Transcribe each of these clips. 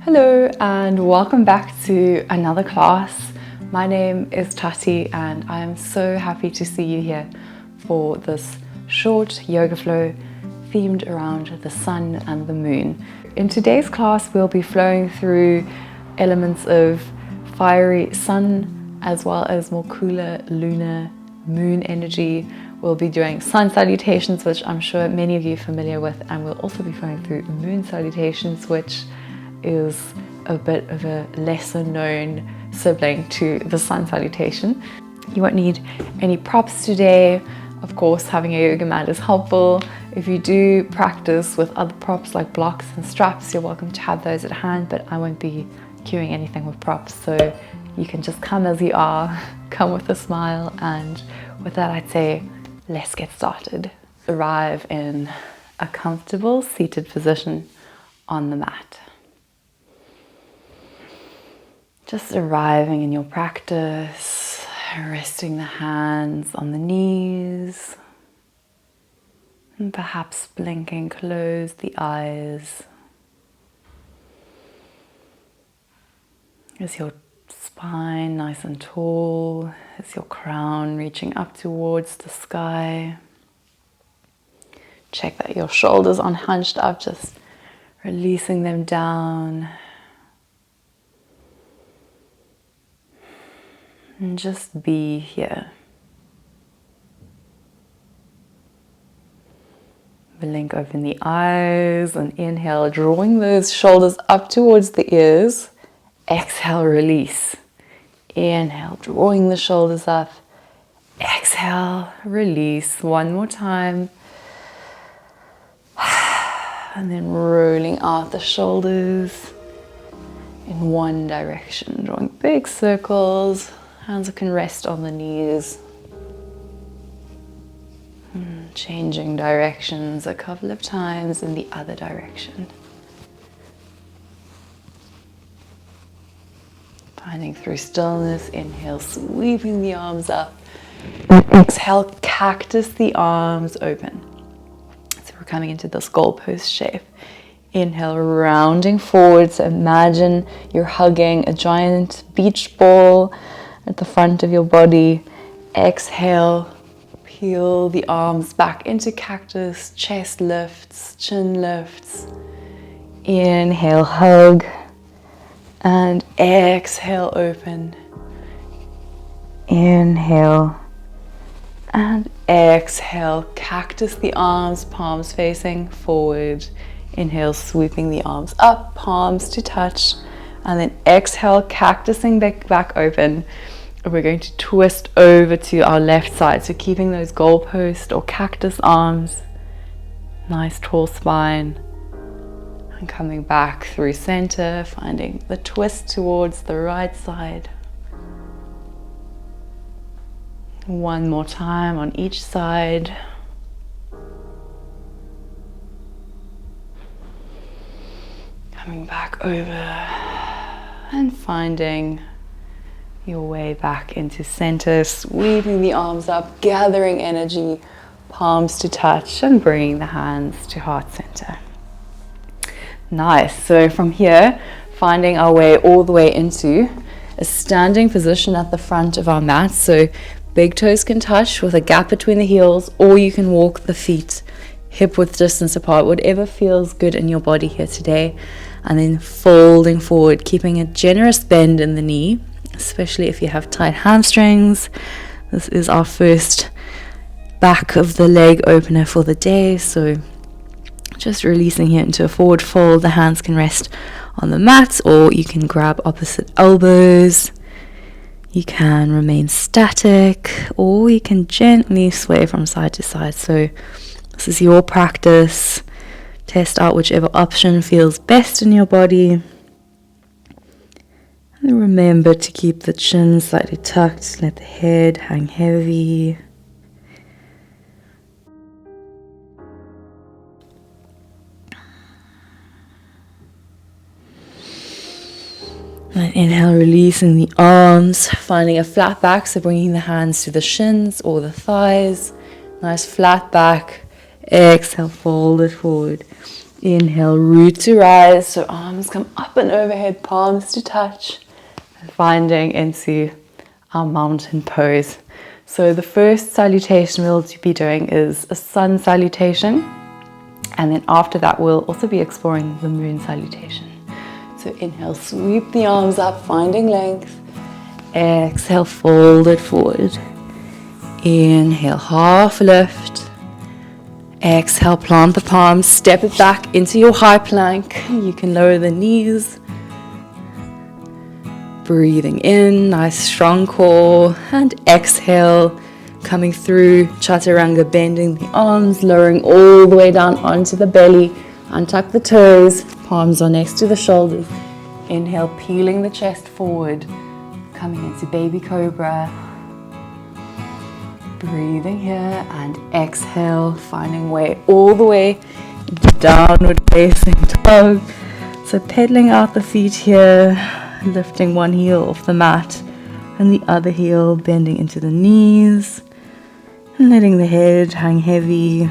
Hello and welcome back to another class. My name is Tati and I am so happy to see you here for this short yoga flow themed around the sun and the moon. In today's class we'll be flowing through elements of fiery sun as well as more cooler lunar moon energy. We'll be doing sun salutations, which I'm sure many of you are familiar with, and we'll also be flowing through moon salutations, which is a bit of a lesser known sibling to the sun salutation. You won't need any props today. Of course, having a yoga mat is helpful. If you do practice with other props like blocks and straps, you're welcome to have those at hand, but I won't be cueing anything with props, so you can just come as you are, come with a smile, and with that I'd say let's get started. Arrive in a comfortable seated position on the mat. Just arriving in your practice, resting the hands on the knees, and perhaps blinking, close the eyes as your spine nice and tall, as your crown reaching up towards the sky. Check that your shoulders aren't hunched up, just releasing them down. And just be here. Blink open the eyes and inhale, drawing those shoulders up towards the ears. Exhale, release. Inhale, drawing the shoulders up. Exhale, release. One more time. And then rolling out the shoulders in one direction, drawing big circles. Hands can rest on the knees. Changing directions a couple of times in the other direction. Finding through stillness, inhale, sweeping the arms up. Exhale, cactus the arms open. So we're coming into this goalpost shape. Inhale, rounding forward. So imagine you're hugging a giant beach ball at the front of your body. Exhale, peel the arms back into cactus, chest lifts, chin lifts. Inhale, hug. And exhale, open. Inhale. And exhale, cactus the arms, palms facing forward. Inhale, sweeping the arms up, palms to touch. And then exhale, cactusing back open. We're going to twist over to our left side. So keeping those goalpost or cactus arms. Nice tall spine. And coming back through center, finding the twist towards the right side. One more time on each side. Coming back over and finding your way back into center, sweeping the arms up, gathering energy, palms to touch, and bringing the hands to heart center. Nice. So from here, finding our way all the way into a standing position at the front of our mat. So big toes can touch with a gap between the heels, or you can walk the feet hip width distance apart, whatever feels good in your body here today. And then folding forward, keeping a generous bend in the knee, especially if you have tight hamstrings. This is our first back of the leg opener for the day. So just releasing here into a forward fold. The hands can rest on the mat, or you can grab opposite elbows. You can remain static, or you can gently sway from side to side. So this is your practice. Test out whichever option feels best in your body. And remember to keep the chin slightly tucked, let the head hang heavy. And inhale, releasing the arms, finding a flat back, so bringing the hands to the shins or the thighs. Nice flat back. Exhale, fold it forward. Inhale, root to rise. So arms come up and overhead, palms to touch. And finding into our mountain pose. So the first salutation we'll be doing is a sun salutation. And then after that, we'll also be exploring the moon salutation. So inhale, sweep the arms up, finding length. Exhale, fold it forward. Inhale, half lift. Exhale, plant the palms, step it back into your high plank. You can lower the knees. Breathing in, nice strong core. And exhale, coming through chaturanga, bending the arms, lowering all the way down onto the belly. Untuck the toes, palms are next to the shoulders. Inhale, peeling the chest forward. Coming into baby cobra. Breathing here and exhale, finding way all the way into downward facing dog. So pedaling out the feet here, lifting one heel off the mat and the other heel bending into the knees and letting the head hang heavy.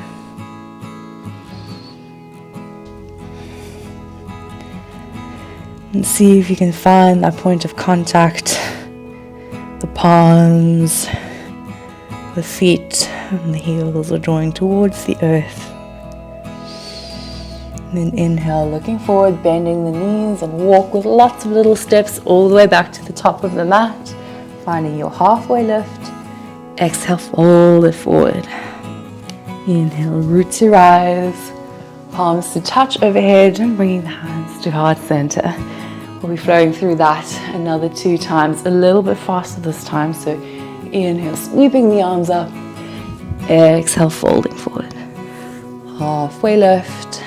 And see if you can find that point of contact. The palms, the feet and the heels are drawing towards the earth. And then inhale, looking forward, bending the knees and walk with lots of little steps all the way back to the top of the mat. Finding your halfway lift. Exhale, fold it forward. Inhale, root to rise. Palms to touch overhead and bringing the hands to heart center. We'll be flowing through that another 2 times, a little bit faster this time. So inhale, sweeping the arms up. Exhale, folding forward. Halfway lift.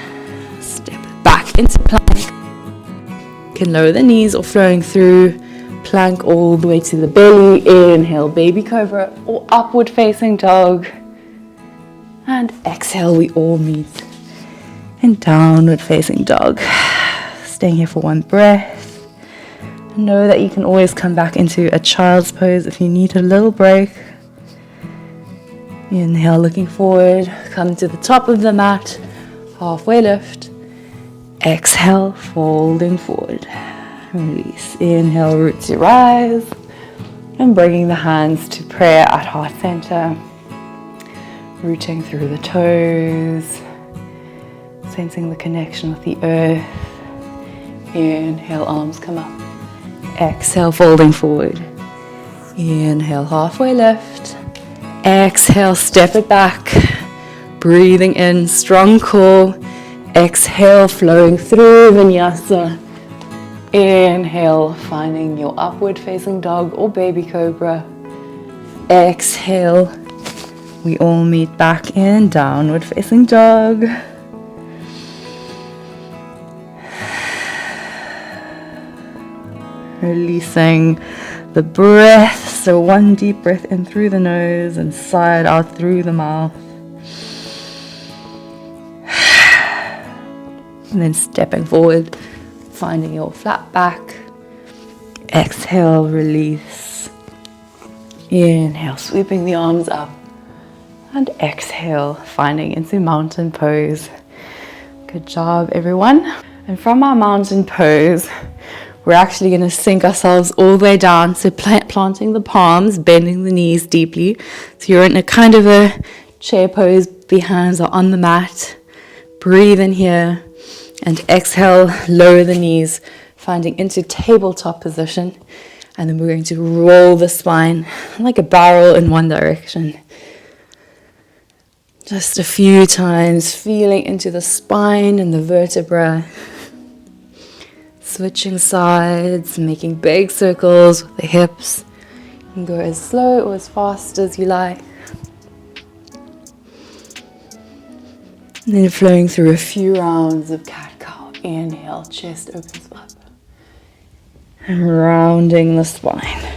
Step it back into plank. You can lower the knees or flowing through plank all the way to the belly. Inhale, baby cobra or upward facing dog. And exhale, we all meet in downward facing dog. Staying here for 1 breath. Know that you can always come back into a child's pose if you need a little break. Inhale, looking forward, come to the top of the mat, halfway lift. Exhale, folding forward. Release. Inhale, root to rise. And bringing the hands to prayer at heart center. Rooting through the toes. Sensing the connection with the earth. Inhale, arms come up. Exhale, folding forward. Inhale, halfway lift. Exhale, step it back. Breathing in, strong core. Exhale, flowing through vinyasa. Inhale, finding your upward facing dog or baby cobra. Exhale, we all meet back in downward facing dog. Releasing the breath. So 1 deep breath in through the nose and sigh it out through the mouth. And then stepping forward, finding your flat back. Exhale, release. Inhale, sweeping the arms up. And exhale, finding into mountain pose. Good job, everyone. And from our mountain pose, we're actually going to sink ourselves all the way down. So planting the palms, bending the knees deeply. So you're in a kind of a chair pose. The hands are on the mat. Breathe in here. And exhale, lower the knees, finding into tabletop position. And then we're going to roll the spine like a barrel in one direction. Just a few times, feeling into the spine and the vertebra. Switching sides, making big circles with the hips. You can go as slow or as fast as you like. And then flowing through a few rounds of cat-cow. Inhale, chest opens up. And rounding the spine.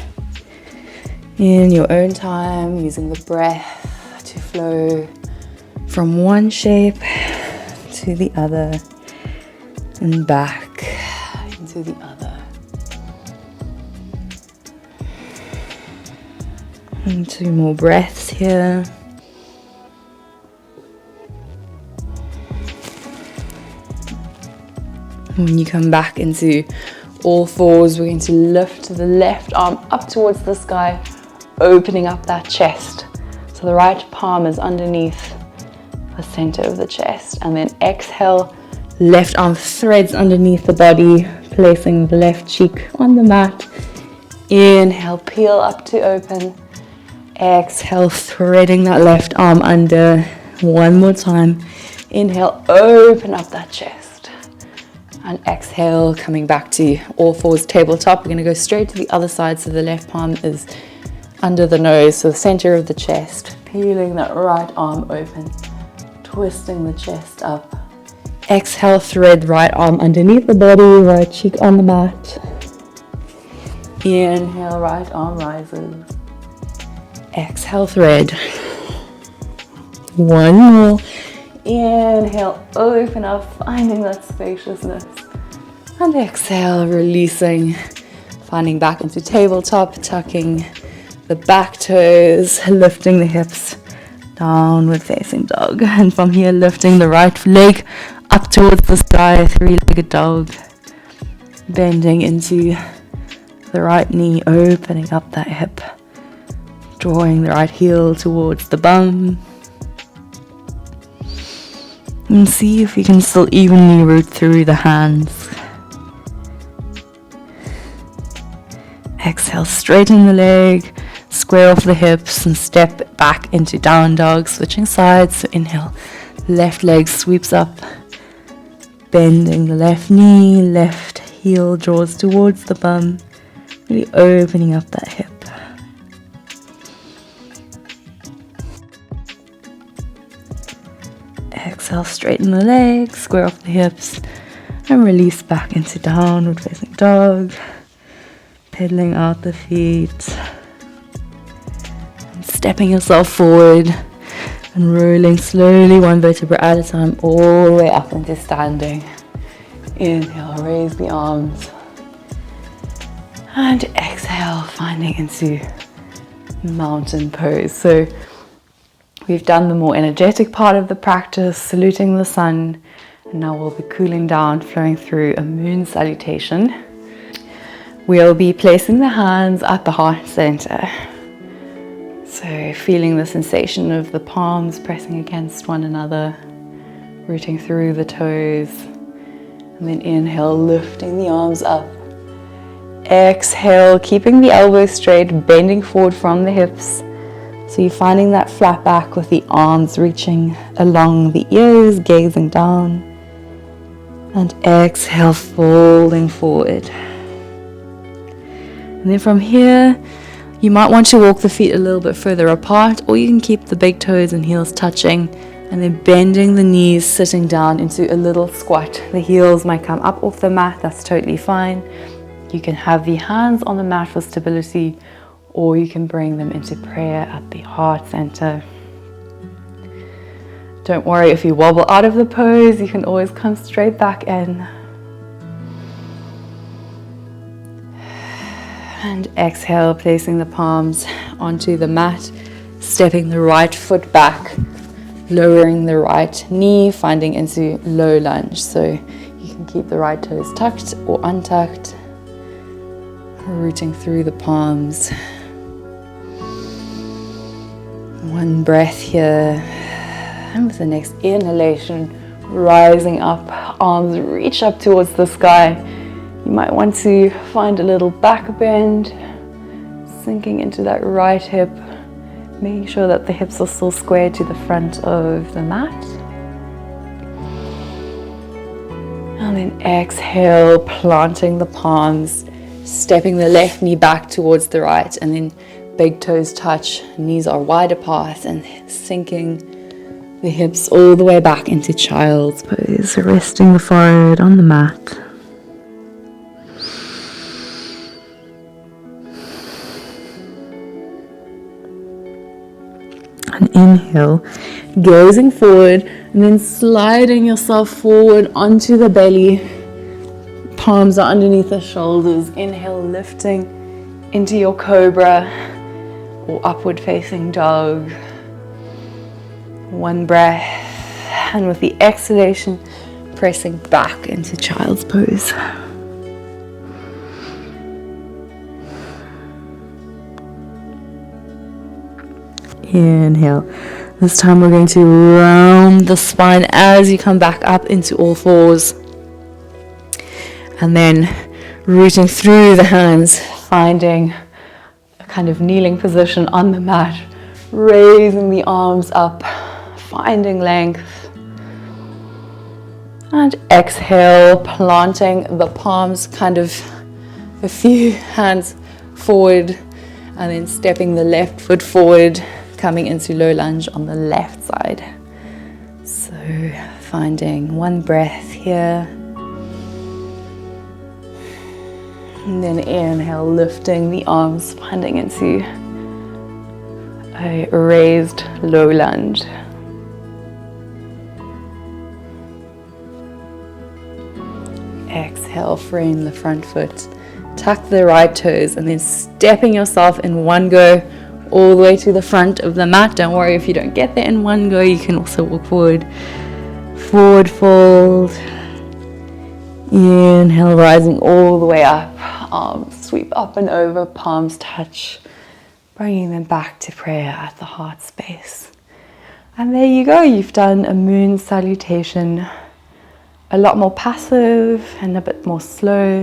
In your own time, using the breath to flow from one shape to the other and back into the other. And 2 more breaths here. When you come back into all fours, we're going to lift the left arm up towards the sky, opening up that chest. So the right palm is underneath the center of the chest. And then exhale, left arm threads underneath the body, placing the left cheek on the mat. Inhale, peel up to open. Exhale, threading that left arm under. One more time. Inhale, open up that chest. And exhale, coming back to all fours, tabletop. We're going to go straight to the other side, so the left palm is under the nose, so the center of the chest. Peeling that right arm open, twisting the chest up. Exhale, thread right arm underneath the body, right cheek on the mat. Inhale, right arm rises. Exhale, thread. One more. Inhale, open up, finding that spaciousness. And exhale, releasing, finding back into tabletop, tucking the back toes, lifting the hips, downward facing dog. And from here, lifting the right leg up towards the sky, three-legged dog. Bending into the right knee, opening up that hip. Drawing the right heel towards the bum. And see if you can still evenly root through the hands. Exhale, straighten the leg, square off the hips and step back into down dog, switching sides. So inhale, left leg sweeps up, bending the left knee, left heel draws towards the bum, really opening up that hip. Exhale, straighten the legs, square off the hips, and release back into downward facing dog. Pedaling out the feet. And stepping yourself forward and rolling slowly one vertebra at a time all the way up into standing. Inhale, raise the arms. And exhale, finding into mountain pose. So we've done the more energetic part of the practice, saluting the sun, and now we'll be cooling down, flowing through a moon salutation. We'll be placing the hands at the heart center. So feeling the sensation of the palms pressing against one another, rooting through the toes, and then inhale, lifting the arms up. Exhale, keeping the elbows straight, bending forward from the hips. So you're finding that flat back with the arms reaching along the ears, gazing down. And exhale, folding forward. And then from here, you might want to walk the feet a little bit further apart, or you can keep the big toes and heels touching, and then bending the knees, sitting down into a little squat. The heels might come up off the mat, that's totally fine. You can have the hands on the mat for stability, or you can bring them into prayer at the heart center. Don't worry if you wobble out of the pose, you can always come straight back in. And exhale, placing the palms onto the mat, stepping the right foot back, lowering the right knee, finding into low lunge. So you can keep the right toes tucked or untucked, rooting through the palms. One breath here, and with the next inhalation, rising up, arms reach up towards the sky. You might want to find a little back bend, sinking into that right hip, making sure that the hips are still squared to the front of the mat. And then exhale, planting the palms, stepping the left knee back towards the right, and then big toes touch, knees are wide apart, and sinking the hips all the way back into child's pose, resting the forehead on the mat. And inhale, gazing forward, and then sliding yourself forward onto the belly. Palms are underneath the shoulders. Inhale, lifting into your cobra or upward facing dog. One breath, and with the exhalation, pressing back into child's pose. Inhale. This time we're going to round the spine as you come back up into all fours. And then rooting through the hands, finding a kind of kneeling position on the mat, raising the arms up, finding length. And exhale, planting the palms kind of a few hands forward, and then stepping the left foot forward, coming into low lunge on the left side. So finding one breath here. And then inhale, lifting the arms, finding into a raised low lunge. Exhale, frame the front foot, tuck the right toes, and then stepping yourself in one go all the way to the front of the mat. Don't worry if you don't get there in one go, you can also walk forward. Forward fold. Inhale, rising all the way up. Arms sweep up and over, palms touch. Bringing them back to prayer at the heart space. And there you go, you've done a moon salutation. A lot more passive and a bit more slow.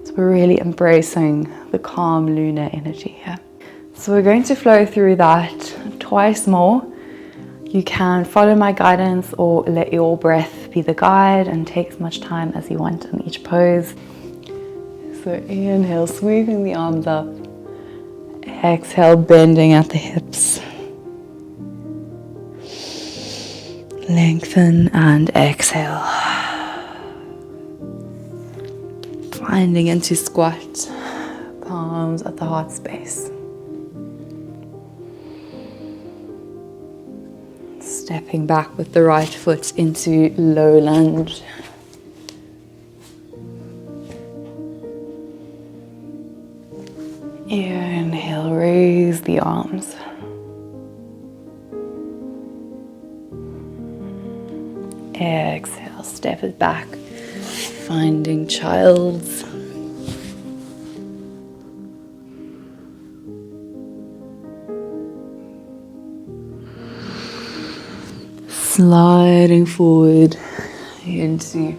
So we're really embracing the calm lunar energy here. So we're going to flow through that twice more. You can follow my guidance or let your breath be the guide and take as much time as you want in each pose. So inhale, sweeping the arms up. Exhale, bending at the hips. Lengthen and exhale. Finding into squat, palms at the heart space. Stepping back with the right foot into low lunge. Inhale, raise the arms. Exhale, step it back, finding child's. Sliding forward into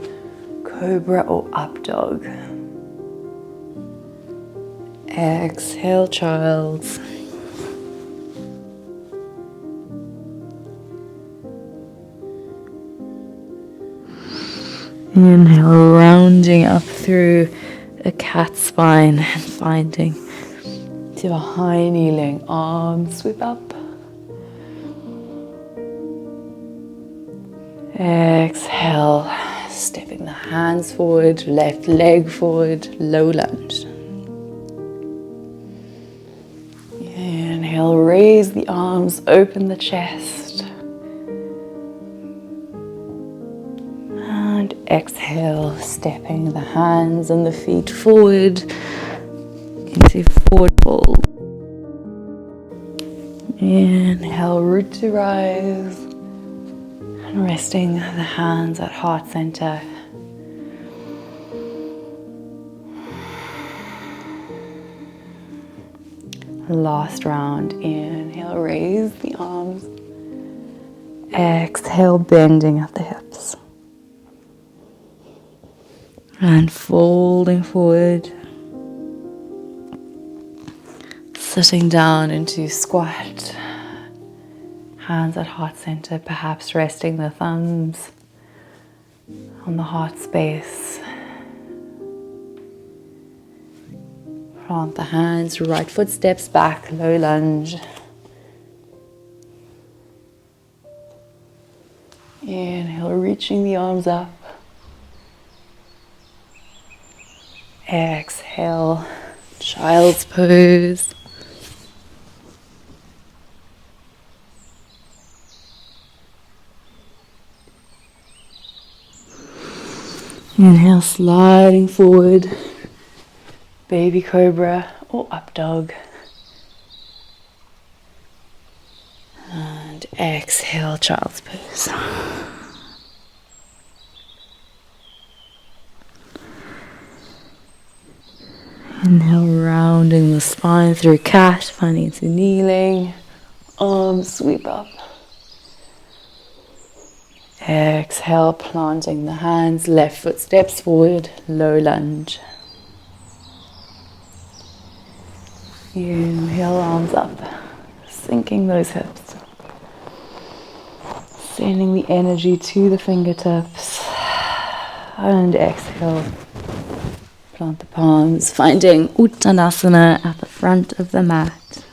cobra or up dog. Exhale, child's. Inhale, rounding up through a cat spine and finding to a high kneeling, arms sweep up. Exhale, stepping the hands forward, left leg forward, low lunge. Inhale, raise the arms, open the chest. And exhale, stepping the hands and the feet forward into forward fold. Inhale, root to rise. And resting the hands at heart center. Last round. Inhale, raise the arms. Exhale, bending at the hips. And folding forward. Sitting down into squat. Hands at heart center, perhaps resting the thumbs on the heart space. Plant the hands, right foot steps back, low lunge. Inhale, reaching the arms up. Exhale, child's pose. Inhale, sliding forward, baby cobra or up dog. And exhale, child's pose. Inhale, rounding the spine through cat, finding into kneeling. Arms sweep up. Exhale, planting the hands, left foot steps forward, low lunge. Inhale, arms up, sinking those hips. Sending the energy to the fingertips. And exhale, plant the palms, finding Uttanasana at the front of the mat.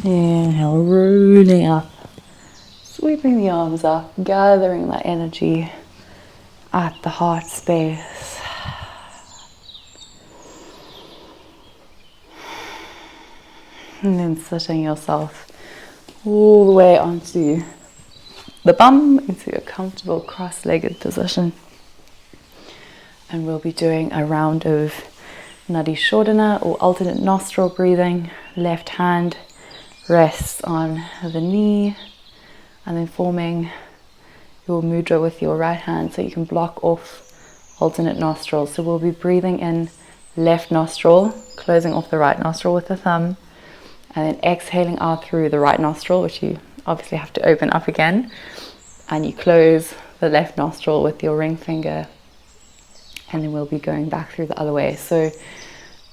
Inhale, rolling up, sweeping the arms up, gathering that energy at the heart space. And then sitting yourself all the way onto the bum into a comfortable cross-legged position. And we'll be doing a round of nadi shodana or alternate nostril breathing. Left hand rests on the knee and then forming your mudra with your right hand so you can block off alternate nostrils. So we'll be breathing in left nostril, closing off the right nostril with the thumb, and then exhaling out through the right nostril, which you obviously have to open up again, and you close the left nostril with your ring finger, and then we'll be going back through the other way. So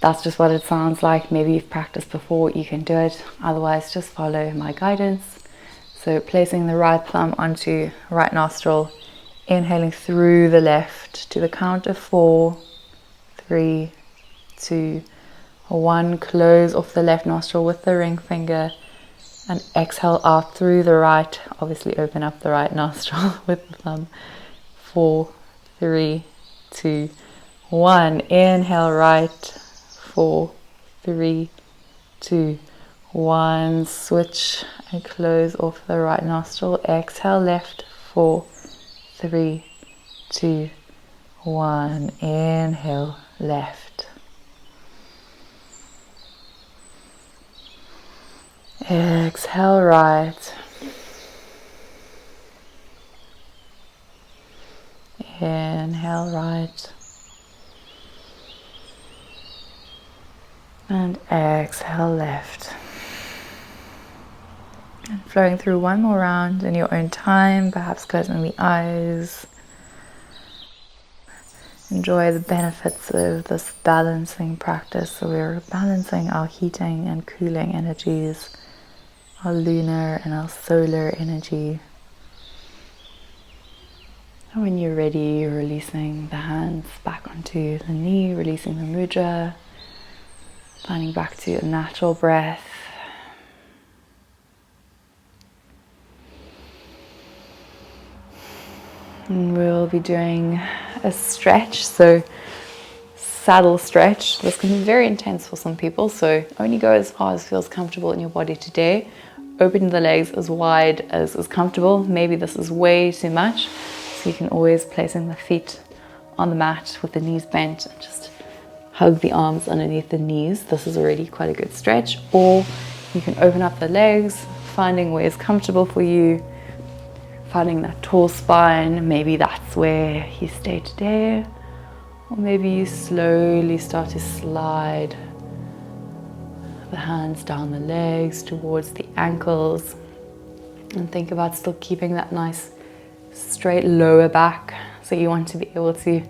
that's just what it sounds like. Maybe you've practiced before, you can do it. Otherwise, just follow my guidance. So placing the right thumb onto right nostril, inhaling through the left to the count of 4, 3, 2, 1. Close off the left nostril with the ring finger and exhale out through the right. Obviously open up the right nostril with the thumb. 4, 3, 2, 1. Inhale right. 4, 3, 2, 1. Switch and close off the right nostril. Exhale left. 4, 3, 2, 1. Inhale left. Exhale right. Inhale right. And exhale left. And flowing through one more round in your own time, perhaps closing the eyes. Enjoy the benefits of this balancing practice. So we're balancing our heating and cooling energies, our lunar and our solar energy. And when you're ready, you're releasing the hands back onto the knee, releasing the mudra. Finding back to a natural breath. And we'll be doing a stretch, so saddle stretch. This can be very intense for some people, so only go as far as feels comfortable in your body today. Open the legs as wide as is comfortable. Maybe this is way too much, so you can always placing the feet on the mat with the knees bent and just hug the arms underneath the knees. This is already quite a good stretch. Or you can open up the legs, finding where is comfortable for you, finding that tall spine. Maybe that's where you stay today. Or maybe you slowly start to slide the hands down the legs towards the ankles. And think about still keeping that nice straight lower back. So you want to be able to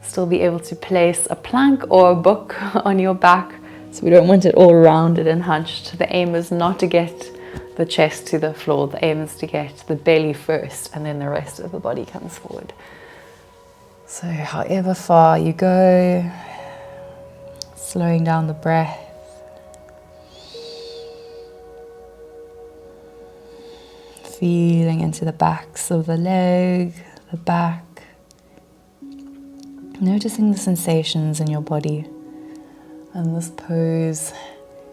still be able to place a plank or a book on your back. So we don't want it all rounded and hunched. The aim is not to get the chest to the floor. The aim is to get the belly first and then the rest of the body comes forward. So however far you go, slowing down the breath. Feeling into the backs of the leg, the back. Noticing the sensations in your body. And this pose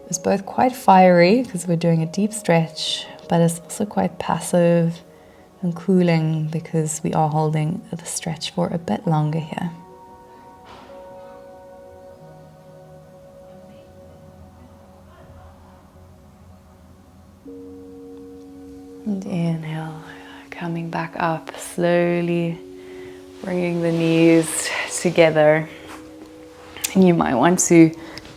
is both quite fiery because we're doing a deep stretch, but it's also quite passive and cooling because we are holding the stretch for a bit longer here. And inhale, coming back up slowly, Bringing the knees together. And you might want to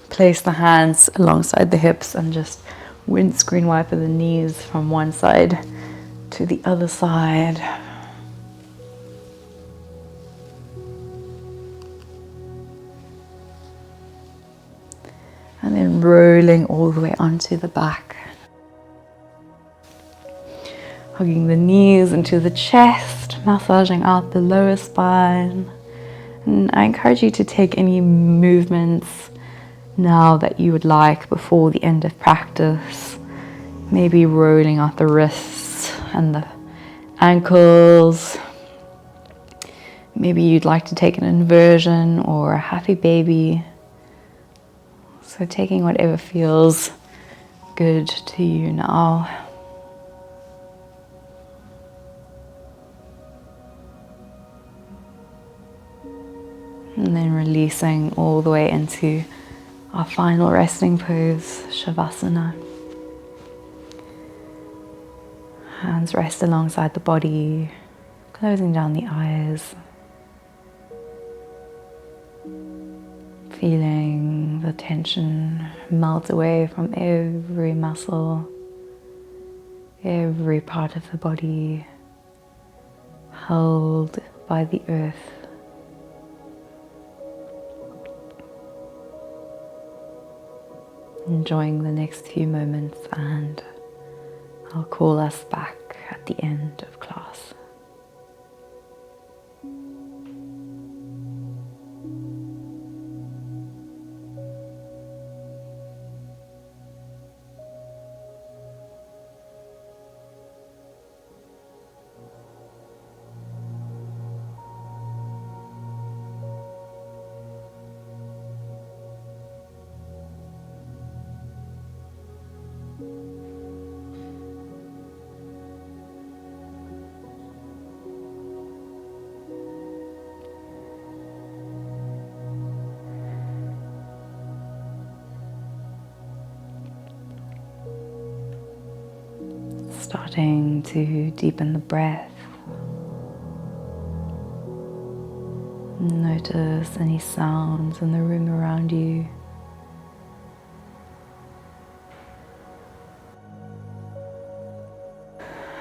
place the hands alongside the hips and just windscreen wiper the knees from one side to the other side. And then rolling all the way onto the back. Hugging the knees into the chest, massaging out the lower spine. And I encourage you to take any movements now that you would like before the end of practice. Maybe rolling out the wrists and the ankles. Maybe you'd like to take an inversion or a happy baby. So taking whatever feels good to you now. And then releasing all the way into our final resting pose, Shavasana. Hands rest alongside the body, closing down the eyes. Feeling the tension melt away from every muscle, every part of the body, held by the earth. Enjoying the next few moments, and I'll call us back at the end of class. Starting to deepen the breath. Notice any sounds in the room around you.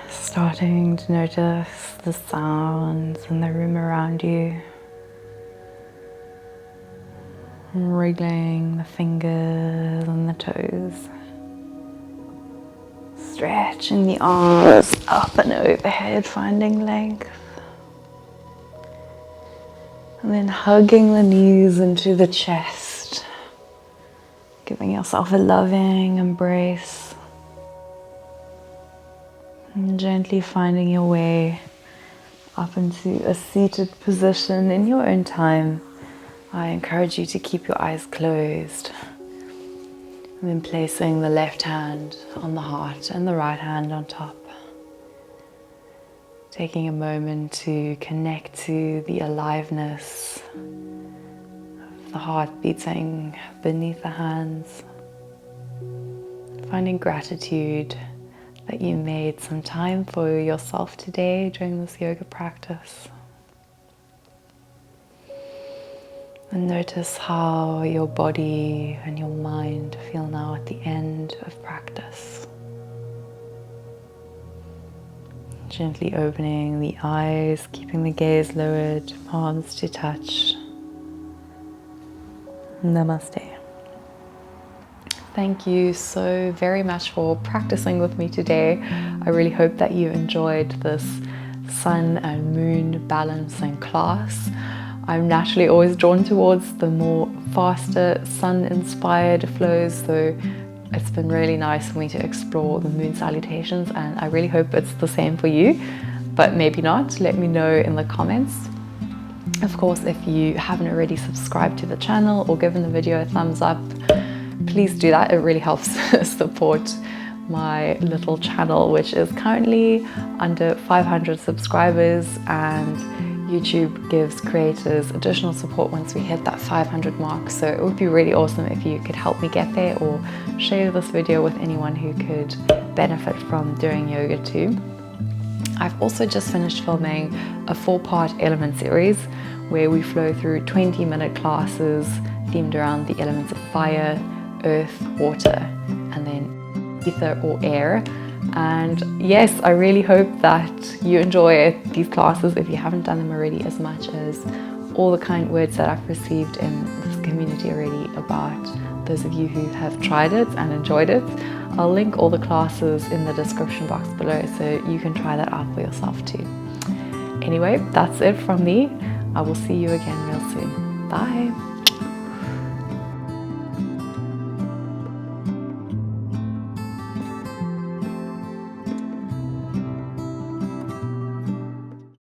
Starting to notice the sounds in the room around you. Wriggling the fingers and the toes. Stretching the arms up and overhead, finding length. And then hugging the knees into the chest. Giving yourself a loving embrace. And gently finding your way up into a seated position in your own time. I encourage you to keep your eyes closed. And then placing the left hand on the heart and the right hand on top. Taking a moment to connect to the aliveness of the heart beating beneath the hands. Finding gratitude that you made some time for yourself today during this yoga practice. And notice how your body and your mind feel now at the end of practice. Gently opening the eyes, keeping the gaze lowered, palms to touch. Namaste. Thank you so very much for practicing with me today. I really hope that you enjoyed this sun and moon balancing class. I'm naturally always drawn towards the more faster sun-inspired flows, so it's been really nice for me to explore the moon salutations, and I really hope it's the same for you, but maybe not. Let me know in the comments. Of course, if you haven't already subscribed to the channel or given the video a thumbs up, please do that. It really helps support my little channel, which is currently under 500 subscribers, and YouTube gives creators additional support once we hit that 500 mark. So it would be really awesome if you could help me get there, or share this video with anyone who could benefit from doing yoga too. I've also just finished filming a 4-part element series where we flow through 20-minute classes themed around the elements of fire, earth, water, and then ether or air. And yes, I really hope that you enjoy these classes if you haven't done them already, as much as all the kind words that I've received in this community already about those of you who have tried it and enjoyed it. I'll link all the classes in the description box below so you can try that out for yourself too. Anyway, that's it from me. I will see you again real soon. Bye.